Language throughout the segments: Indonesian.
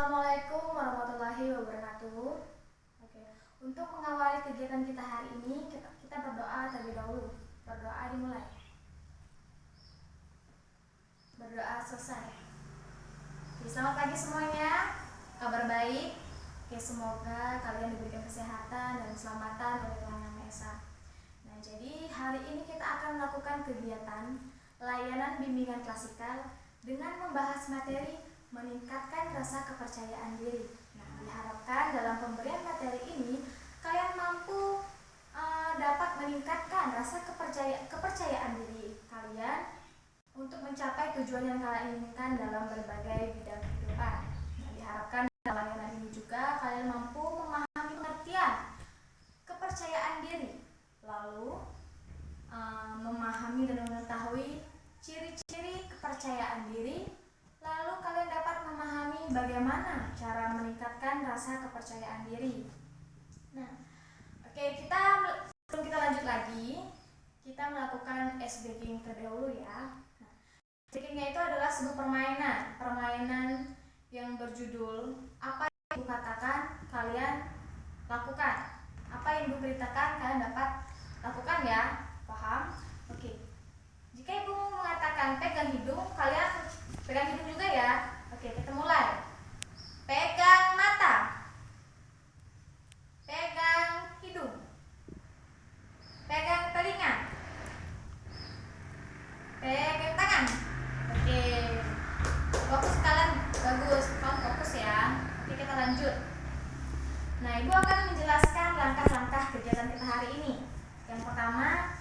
Assalamualaikum warahmatullahi wabarakatuh. Oke, untuk mengawali kegiatan kita hari ini, kita berdoa terlebih dahulu. Berdoa dimulai. Berdoa selesai. Oke, selamat pagi semuanya. Kabar baik. Oke, semoga kalian diberikan kesehatan dan keselamatan oleh Tuhan Yang Maha Esa. Nah, jadi hari ini kita akan melakukan kegiatan layanan bimbingan klasikal dengan membahas materi meningkatkan rasa kepercayaan diri. Nah, diharapkan dalam pemberian materi ini kalian mampu dapat meningkatkan rasa kepercayaan diri kalian untuk mencapai tujuan yang kalian inginkan dalam berbagai bidang kehidupan. Nah, diharapkan dalam layanan ini juga kalian mampu memahami pengertian kepercayaan diri, lalu memahami dan mengetahui ciri-ciri kepercayaan diri. Lalu kalian dapat memahami bagaimana cara meningkatkan rasa kepercayaan diri. Nah, oke, sebelum kita lanjut lagi, kita melakukan ice breaking terlebih dahulu ya. Nah, breakingnya itu adalah sebuah permainan yang berjudul apa yang Ibu katakan kalian lakukan. Apa yang Ibu beritakan kalian dapat lakukan ya, paham? Oke. Jika Ibu mengatakan pegang hidung, kalian pegang hidung juga ya. Oke, kita mulai. Pegang mata. Pegang hidung. Pegang telinga. Pegang tangan. Oke. Fokus kalian bagus. Kamu fokus ya. Oke, kita lanjut. Nah, Ibu akan menjelaskan langkah-langkah kegiatan kita hari ini. Yang pertama,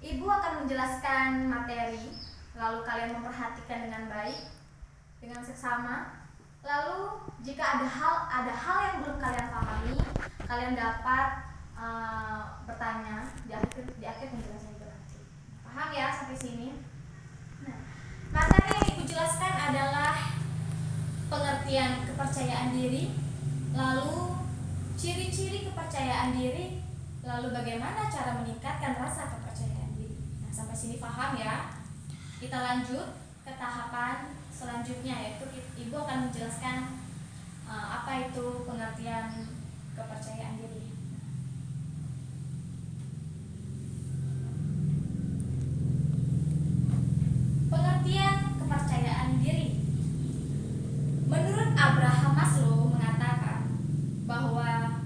Ibu akan menjelaskan materi, lalu kalian memperhatikan dengan baik, dengan seksama. Lalu jika ada hal yang belum kalian pahami, kalian dapat bertanya di akhir penjelasan itu nanti. Paham ya sampai sini? Nah, materi yang Ibu jelaskan adalah pengertian kepercayaan diri, lalu ciri-ciri kepercayaan diri, lalu bagaimana cara meningkatkan rasa kepercayaan diri. Nah, sampai sini paham ya? Kita lanjut ke tahapan selanjutnya, yaitu Ibu akan menjelaskan apa itu pengertian kepercayaan diri. Pengertian kepercayaan diri. Menurut Abraham Maslow mengatakan bahwa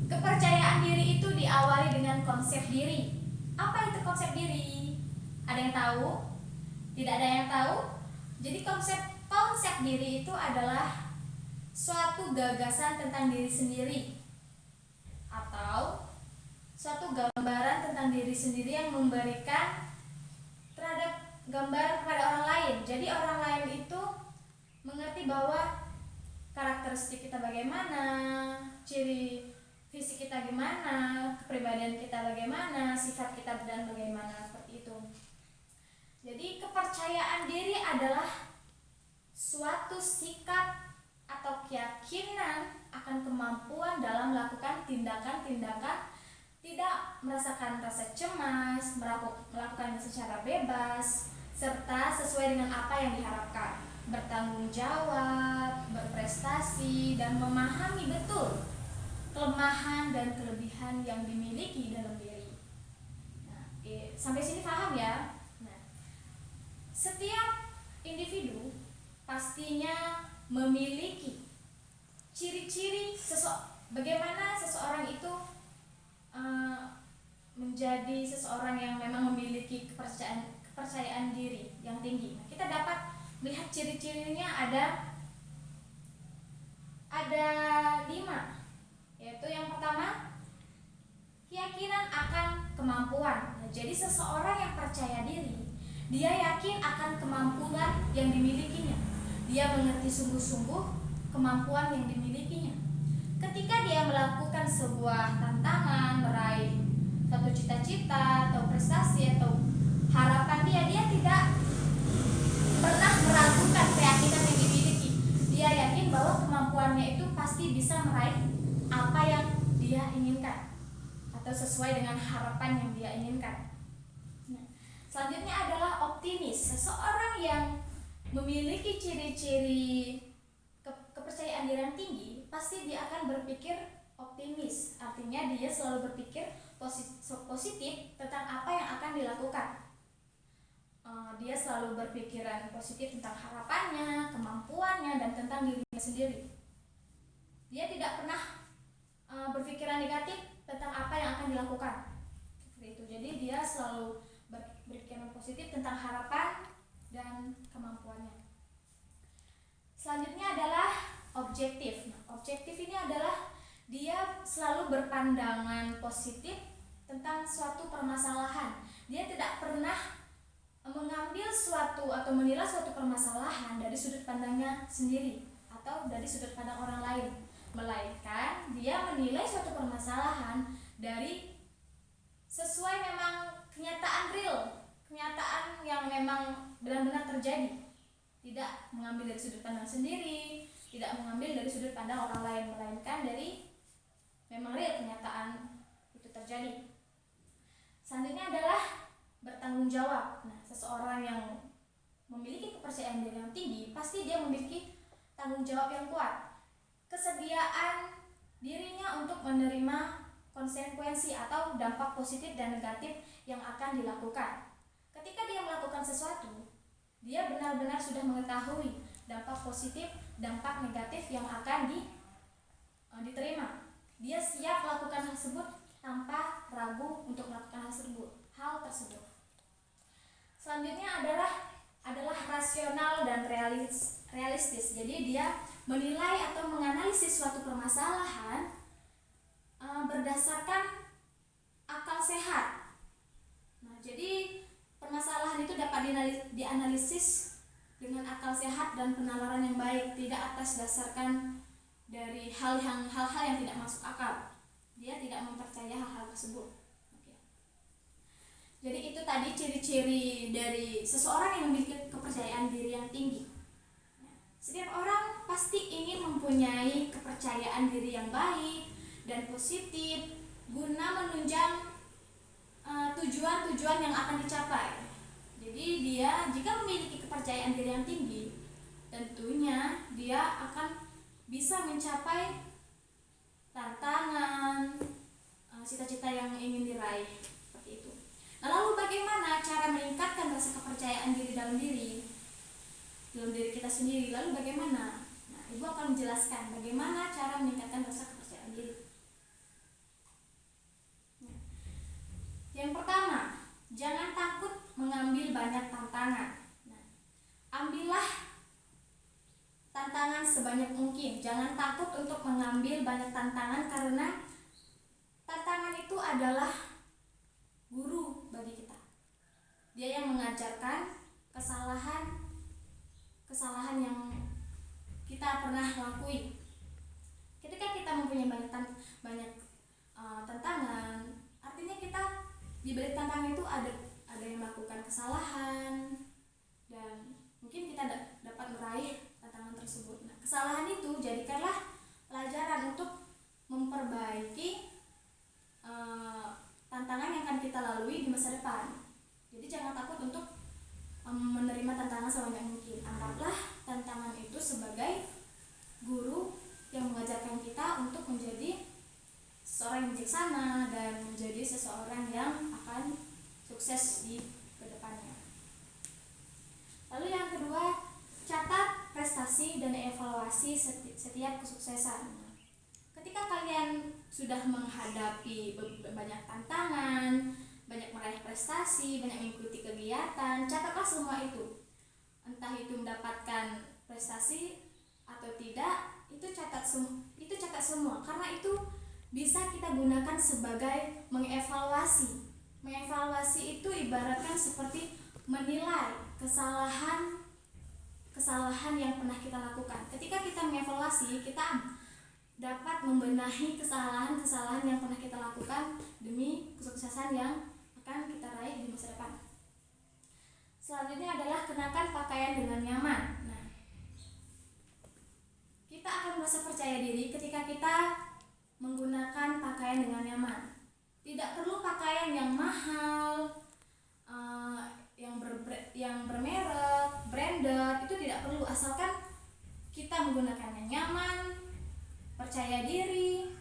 kepercayaan diri itu diawali dengan konsep diri. Apa itu konsep diri? Ada yang tahu? Tidak ada yang tahu? Jadi konsep diri itu adalah suatu gagasan tentang diri sendiri atau suatu gambaran tentang diri sendiri yang memberikan terhadap gambaran kepada orang lain. Jadi orang lain itu mengerti bahwa karakteristik kita bagaimana, ciri fisik kita gimana, kepribadian kita bagaimana, sifat kita dan bagaimana, seperti itu. Jadi kepercayaan diri adalah suatu sikap atau keyakinan akan kemampuan dalam melakukan tindakan-tindakan, tidak merasakan rasa cemas, melakukannya secara bebas, serta sesuai dengan apa yang diharapkan, bertanggung jawab, berprestasi, dan memahami betul kelemahan dan kelebihan yang dimiliki dalam diri. Nah, sampai sini paham ya? Nah, setiap individu pastinya memiliki ciri-ciri bagaimana seseorang itu menjadi seseorang yang memang memiliki kepercayaan diri yang tinggi. Nah, kita dapat melihat ciri-cirinya ada 5. Yaitu yang pertama, keyakinan akan kemampuan. Nah, jadi seseorang yang percaya diri, dia yakin akan kemampuan yang dimilikinya. Dia mengerti sungguh-sungguh kemampuan yang dimilikinya. Ketika dia melakukan sebuah tantangan, meraih suatu cita-cita atau prestasi atau harapan dia tidak pernah meragukan keyakinan yang dimiliki. Dia yakin bahwa kemampuannya itu pasti bisa meraih apa yang dia inginkan atau sesuai dengan harapan yang dia inginkan. Nah, selanjutnya adalah optimis. Seseorang yang memiliki ciri-ciri yang tinggi, pasti dia akan berpikir optimis. Artinya dia selalu berpikir positif tentang apa yang akan dilakukan. Dia selalu berpikiran positif tentang harapannya, kemampuannya, dan tentang dirinya sendiri. Dia tidak pernah berpikiran negatif tentang apa yang akan dilakukan. Seperti itu. Jadi dia selalu berpikiran positif tentang harapan dan kemampuannya. Selanjutnya adalah objektif. Objektif ini adalah dia selalu berpandangan positif tentang suatu permasalahan. Dia tidak pernah mengambil suatu atau menilai suatu permasalahan dari sudut pandangnya sendiri atau dari sudut pandang orang lain, melainkan dia menilai suatu permasalahan dari sesuai memang kenyataan real, kenyataan yang memang benar-benar terjadi. Tidak mengambil dari sudut pandang sendiri, tidak mengambil dari sudut pandang orang lain, melainkan dari memang real kenyataan itu terjadi. Selanjutnya adalah bertanggung jawab. Nah, seseorang yang memiliki kepercayaan diri yang tinggi, pasti dia memiliki tanggung jawab yang kuat. Kesediaan dirinya untuk menerima konsekuensi atau dampak positif dan negatif yang akan dilakukan. Ketika dia melakukan sesuatu, dia benar-benar sudah mengetahui dampak positif, dampak negatif yang akan diterima. Dia siap melakukan hal tersebut tanpa ragu untuk melakukan hal tersebut. Selanjutnya adalah rasional dan realistis. Jadi dia menilai atau menganalisis suatu permasalahan berdasarkan akal sehat. Nah, jadi permasalahan itu dapat dianalisis dengan akal sehat dan penalaran yang baik, tidak atas dasarkan dari hal-hal yang tidak masuk akal. Dia tidak mempercayai hal-hal tersebut. Jadi itu tadi ciri-ciri dari seseorang yang memiliki kepercayaan diri yang tinggi. Setiap orang pasti ingin mempunyai kepercayaan diri yang baik dan positif guna menunjang tujuan-tujuan yang akan dicapai. Jadi dia jika memiliki kepercayaan diri yang tinggi, tentunya dia akan bisa mencapai tantangan, cita-cita yang ingin diraih, seperti itu. Nah, lalu bagaimana cara meningkatkan rasa kepercayaan diri dalam diri kita sendiri? Lalu bagaimana? Nah, Ibu akan menjelaskan bagaimana cara meningkatkan rasa kepercayaan diri. Yang pertama, jangan takut mengambil banyak tantangan. Nah, ambillah tantangan sebanyak mungkin. Jangan takut untuk mengambil banyak tantangan, karena tantangan itu adalah guru bagi kita. Dia yang mengajarkan kesalahan yang kita pernah lakuin. Ketika kita mempunyai banyak tantangan, artinya kita di balik tantangan itu ada yang melakukan kesalahan dan mungkin kita dapat meraih tantangan tersebut. Nah, kesalahan itu jadikanlah pelajaran untuk memperbaiki tantangan yang akan kita lalui di masa depan. Jadi jangan takut untuk menerima tantangan sebanyak mungkin. Anggaplah tantangan itu sebagai guru yang mengajarkan kita untuk menjadi seseorang yang bijaksana dan menjadi seseorang yang akan sukses di kedepannya. Lalu yang kedua, catat prestasi dan evaluasi setiap kesuksesan. Ketika kalian sudah menghadapi banyak tantangan, banyak meraih prestasi, banyak mengikuti kegiatan, catatlah semua itu. Entah itu mendapatkan prestasi atau tidak, itu catat semua, karena itu bisa kita gunakan sebagai mengevaluasi. Mengevaluasi itu ibaratkan seperti menilai kesalahan yang pernah kita lakukan. Ketika kita mengevaluasi, kita dapat membenahi kesalahan yang pernah kita lakukan demi kesuksesan yang akan kita raih di masa depan. Selanjutnya adalah kenakan pakaian dengan nyaman. Nah, kita akan merasa percaya diri ketika kita menggunakan pakaian dengan nyaman. Tidak perlu pakaian yang mahal, yang bermerek, branded, itu tidak perlu, asalkan kita menggunakannya nyaman, percaya diri,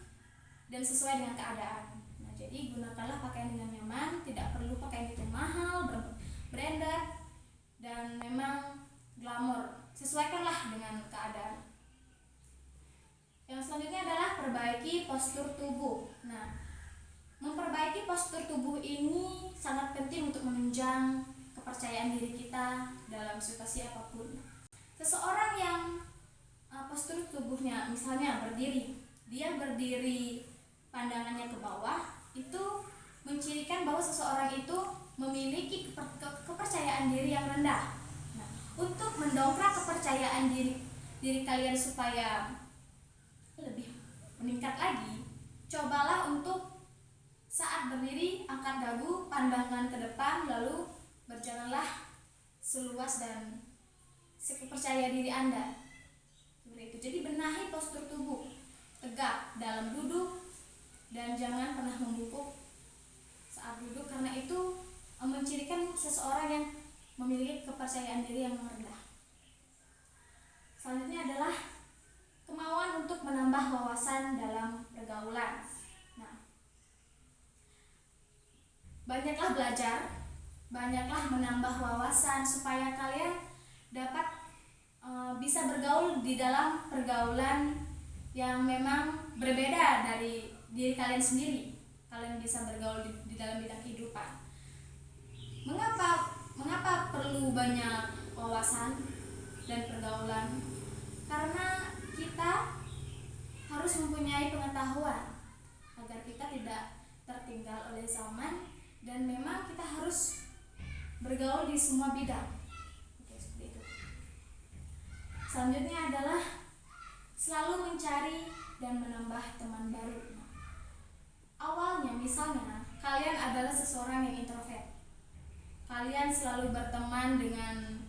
dan sesuai dengan keadaan. Nah, jadi gunakanlah pakaian dengan nyaman, tidak perlu pakaian itu mahal, branded, dan memang glamor. Sesuaikanlah dengan keadaan. Yang selanjutnya adalah perbaiki postur tubuh. Nah, memperbaiki postur tubuh ini sangat penting untuk menunjang kepercayaan diri kita dalam situasi apapun. Seseorang yang postur tubuhnya misalnya berdiri, dia berdiri pandangannya ke bawah, itu mencirikan bahwa seseorang itu memiliki kepercayaan diri yang rendah. Nah, untuk mendongkrak kepercayaan diri kalian supaya lebih meningkat lagi, cobalah untuk saat berdiri angkat dagu, pandangan ke depan, lalu berjalanlah seluas dan sepercaya diri Anda. Seperti itu. Jadi benahi postur tubuh, tegak dalam duduk dan jangan pernah membungkuk saat duduk, karena itu mencirikan seseorang yang memiliki kepercayaan diri yang rendah. Selanjutnya adalah kemauan untuk menambah wawasan dalam pergaulan. Nah, banyaklah belajar, banyaklah menambah wawasan supaya kalian dapat bisa bergaul di dalam pergaulan yang memang berbeda dari diri kalian sendiri. Kalian bisa bergaul di dalam bidang kehidupan. Mengapa perlu banyak wawasan dan pergaulan? Karena kita harus mempunyai pengetahuan agar kita tidak tertinggal oleh zaman, dan memang kita harus bergaul di semua bidang. Oke, seperti itu. Selanjutnya adalah selalu mencari dan menambah teman baru. Awalnya misalnya kalian adalah seseorang yang introvert, kalian selalu berteman dengan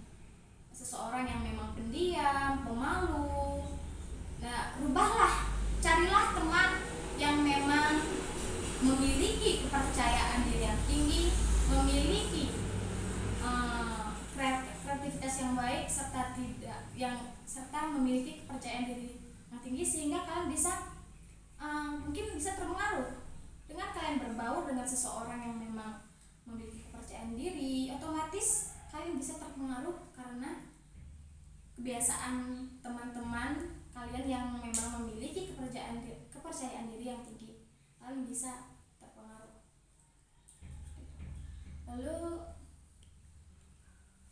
seseorang yang memang pendiam, pemalu. Nah, rubahlah, carilah teman yang memang memiliki kepercayaan diri yang tinggi, memiliki kreativitas yang baik, serta memiliki kepercayaan diri yang tinggi, sehingga kalian bisa mungkin bisa terpengaruh dengan kalian berbaur dengan seseorang yang memang memiliki kepercayaan diri. Otomatis kalian bisa terpengaruh karena kebiasaan teman-teman kalian yang memang memiliki kepercayaan diri yang tinggi. Kalian bisa terpengaruh. Lalu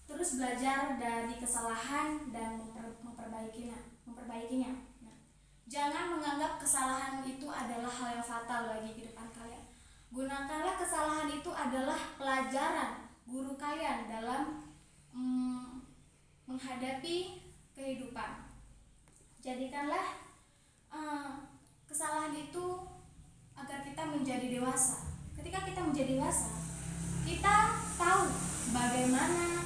terus belajar dari kesalahan dan memperbaikinya. Nah, jangan menganggap kesalahan itu adalah hal yang fatal bagi kehidupan kalian. Gunakanlah kesalahan itu adalah pelajaran guru kalian dalam menghadapi kehidupan. Jadikanlah kesalahan itu agar kita menjadi dewasa. Ketika kita menjadi dewasa, kita tahu bagaimana,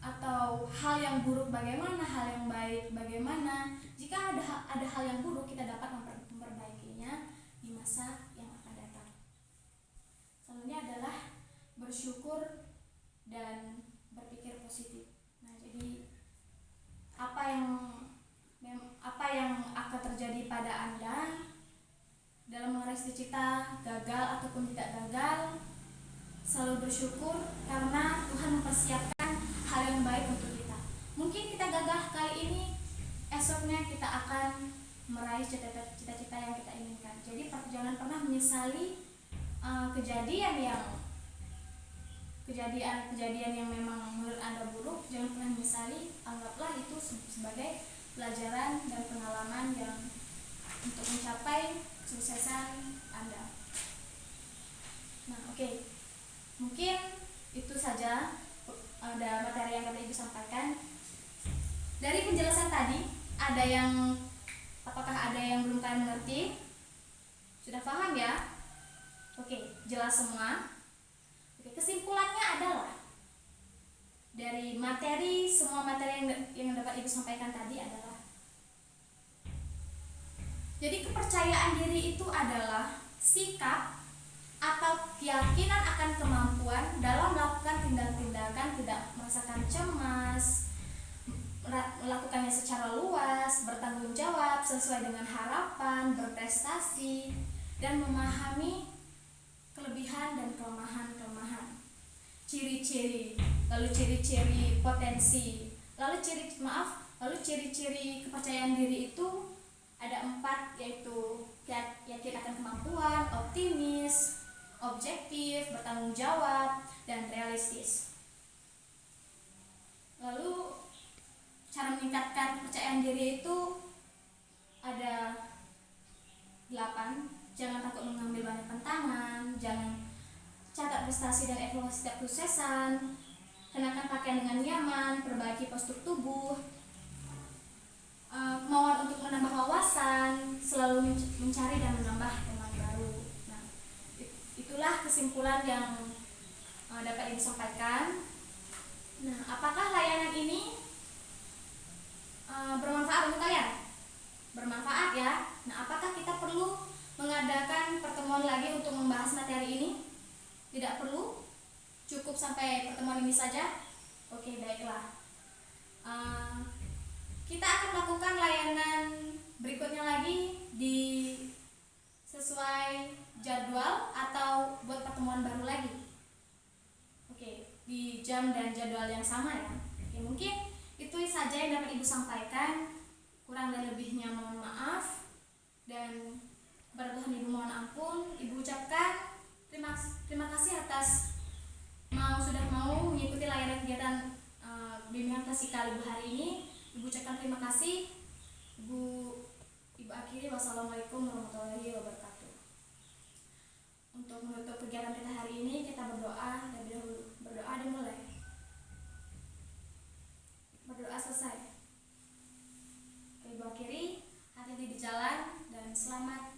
atau hal yang buruk bagaimana, hal yang baik bagaimana. Jika ada hal yang buruk, kita dapat memperbaikinya di masa yang akan datang. Selanjutnya adalah bersyukur dan berpikir positif. Nah, jadi apa yang akan terjadi pada Anda dalam mengerai cita-cita, gagal ataupun tidak gagal, selalu bersyukur karena Tuhan mempersiapkan hal yang baik untuk kita. Mungkin kita gagal kali ini, esoknya kita akan meraih cita-cita yang kita inginkan. Jadi jangan pernah menyesali kejadian yang memang menurut Anda buruk. Jangan pernah menyesali, anggaplah itu sebagai pelajaran dan pengalaman yang untuk mencapai kesuksesan Anda. Nah, oke. Mungkin itu saja ada materi yang kami sampaikan. Dari penjelasan tadi, apakah ada yang belum kalian mengerti? Sudah paham ya? Oke, jelas semua. Oke, kesimpulannya adalah dari semua materi yang dapat Ibu sampaikan tadi adalah, jadi kepercayaan diri itu adalah sikap atau keyakinan akan kemampuan dalam melakukan tindakan tidak merasakan cemas, melakukannya secara luas, bertanggung jawab sesuai dengan harapan, berprestasi, dan memahami kelebihan dan kelemahan. Ciri-ciri, lalu ciri-ciri potensi, lalu ciri-ciri kepercayaan diri itu ada 4, yaitu yakin akan kemampuan, optimis, objektif, bertanggung jawab, dan realistis. Lalu cara meningkatkan kepercayaan diri itu ada 8. Jangan takut mengambil banyak tantangan, jangan catat prestasi dan evaluasi setiap kesuksesan, kenakan pakaian dengan nyaman, perbaiki postur tubuh, kemauan untuk menambah wawasan, selalu mencari dan menambah teman baru. Nah, itulah kesimpulan yang dapat Ibu sampaikan. Nah, apakah layanan ini bermanfaat untuk kalian? Bermanfaat ya. Nah, apakah kita perlu mengadakan pertemuan lagi untuk membahas materi ini? Tidak perlu? Cukup sampai pertemuan ini saja? Oke, baiklah. Kita akan melakukan layanan berikutnya lagi di sesuai jadwal atau buat pertemuan baru lagi. Oke, di jam dan jadwal yang sama ya. Oke, mungkin itu saja yang dapat Ibu sampaikan. Kurang dan lebihnya mohon maaf, dan kepada Tuhan Ibu mohon ampun. Ibu ucapkan terima kasih atas sudah mau mengikuti layanan kegiatan bimbingan kasih kali Ibu hari ini. Ibu ucapkan terima kasih. Ibu akhiri, wassalamualaikum warahmatullahi wabarakatuh. Untuk menutup kegiatan kita hari ini, kita berdoa terlebih dahulu. Berdoa dimulai. Berdoa selesai. Ibu akhiri, hati-hati di jalan dan selamat